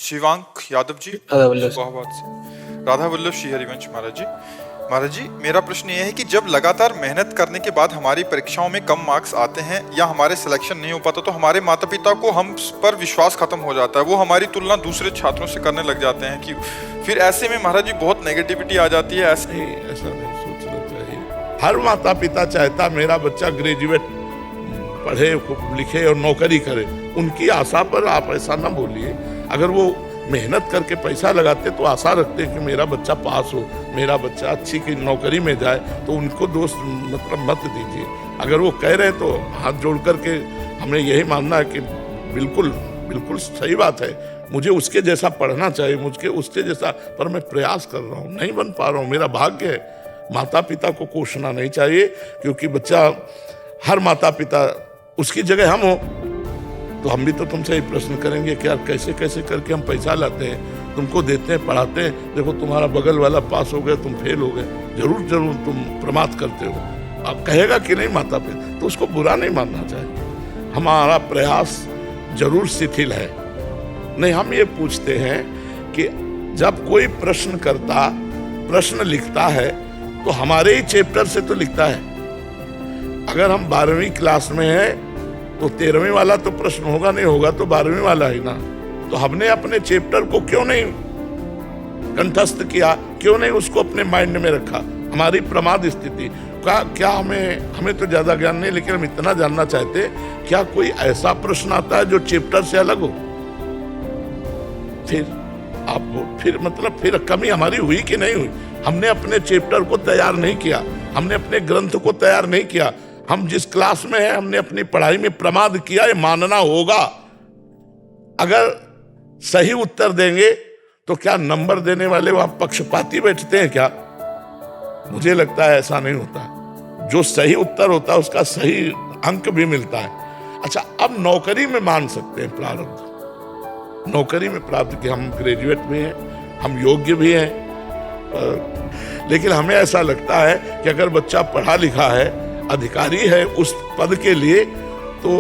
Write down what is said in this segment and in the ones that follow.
शिवांक यादव जी राधा वल्लभ इलाहाबाद से। राधा वल्लभ श्री हरिवंश महाराज जी, मेरा प्रश्न यह है कि जब लगातार मेहनत करने के बाद हमारी परीक्षाओं में कम मार्क्स आते हैं या हमारे सिलेक्शन नहीं हो पाता तो हमारे माता पिता को हम पर विश्वास खत्म हो जाता है। वो हमारी तुलना दूसरे छात्रों से करने लग जाते हैं कि फिर ऐसे में महाराज जी बहुत नेगेटिविटी आ जाती है। ऐसा नहीं सोचना चाहिए। हर माता पिता चाहता मेरा बच्चा ग्रेजुएट पढ़े लिखे और नौकरी करे। उनकी आशा पर आप ऐसा ना बोलिए। अगर वो मेहनत करके पैसा लगाते तो आशा रखते कि मेरा बच्चा पास हो, मेरा बच्चा अच्छी की नौकरी में जाए, तो उनको दोस्त मतलब मत दीजिए। अगर वो कह रहे हैं तो हाथ जोड़ करके हमें यही मानना है कि बिल्कुल बिल्कुल सही बात है, मुझे उसके जैसा पढ़ना चाहिए, मुझे उसके जैसा, पर मैं प्रयास कर रहा हूँ, नहीं बन पा रहा हूँ, मेरा भाग्य है। माता पिता को कोसना नहीं चाहिए, क्योंकि बच्चा, हर माता पिता, उसकी जगह हम हो तो हम भी तो तुमसे ही प्रश्न करेंगे कि यार कैसे कैसे करके हम पैसा लाते हैं, तुमको देते हैं, पढ़ाते हैं, देखो तुम्हारा बगल वाला पास हो गया, तुम फेल हो गए, जरूर जरूर तुम प्रमाद करते हो। आप कहेगा कि नहीं माता पिता, तो उसको बुरा नहीं मानना चाहिए। हमारा प्रयास जरूर शिथिल है। नहीं, हम ये पूछते हैं कि जब कोई प्रश्न करता, प्रश्न लिखता है तो हमारे ही चैप्टर से तो लिखता है। अगर हम 12वीं क्लास में हैं तो 13वीं वाला तो प्रश्न होगा नहीं, होगा तो 12वीं वाला ही ना। तो हमने अपने चैप्टर को क्यों नहीं कंठस्थ किया, क्यों नहीं उसको अपने माइंड में रखा? हमारी प्रमाद स्थिति का क्या, हमें तो ज्यादा ज्ञान नहीं, लेकिन हम इतना जानना चाहते, क्या कोई ऐसा प्रश्न आता है जो चैप्टर से अलग हो? फिर मतलब फिर कमी हमारी हुई कि नहीं हुई? हमने अपने चैप्टर को तैयार नहीं किया, हमने अपने ग्रंथ को तैयार नहीं किया। हम जिस क्लास में हैं, हमने अपनी पढ़ाई में प्रमाद किया, ये मानना होगा। अगर सही उत्तर देंगे तो क्या नंबर देने वाले वहां पक्षपाती बैठते हैं क्या? मुझे लगता है ऐसा नहीं होता। जो सही उत्तर होता है उसका सही अंक भी मिलता है। अच्छा, अब नौकरी में मान सकते हैं प्रारब्ध, नौकरी में प्राप्त कि हम ग्रेजुएट भी हैं, हम योग्य भी हैं, लेकिन हमें ऐसा लगता है कि अगर बच्चा पढ़ा लिखा है, अधिकारी है उस पद के लिए, तो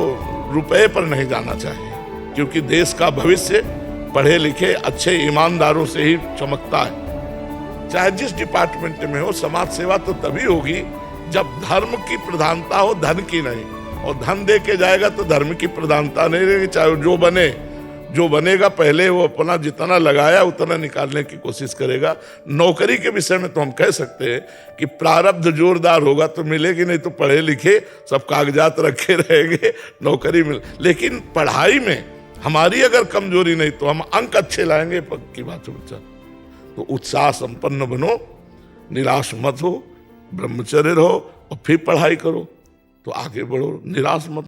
रुपए पर नहीं जाना चाहिए, क्योंकि देश का भविष्य पढ़े लिखे अच्छे ईमानदारों से ही चमकता है। चाहे जिस डिपार्टमेंट में हो, समाज सेवा तो तभी होगी जब धर्म की प्रधानता हो, धन की नहीं। और धन दे के जाएगा तो धर्म की प्रधानता नहीं रहेगी। चाहे जो बनेगा पहले वो अपना जितना लगाया उतना निकालने की कोशिश करेगा। नौकरी के विषय में तो हम कह सकते हैं कि प्रारब्ध जोरदार होगा तो मिलेगी, नहीं तो पढ़े लिखे सब कागजात रखे रहेंगे, नौकरी मिल। लेकिन पढ़ाई में हमारी अगर कमजोरी नहीं तो हम अंक अच्छे लाएंगे, पक्की बात है बच्चा। तो उत्साह संपन्न बनो, निराश मत हो, ब्रह्मचर्य रहो और फिर पढ़ाई करो, तो आगे बढ़ो, निराश मत